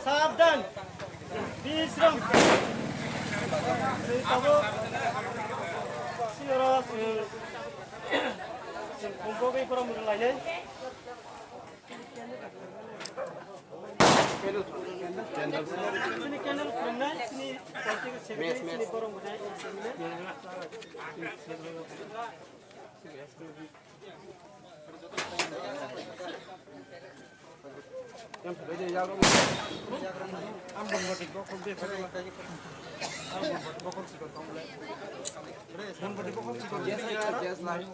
Sabdan Bisram Kamu Siro Kumpul ke para mulai sini channel pernah sini politik sini para mulai yang berbeda ya kamu ambon buat itu kok dia pakai ambon buat pokok sih kok kamu yang buat pokok sih kok dia lain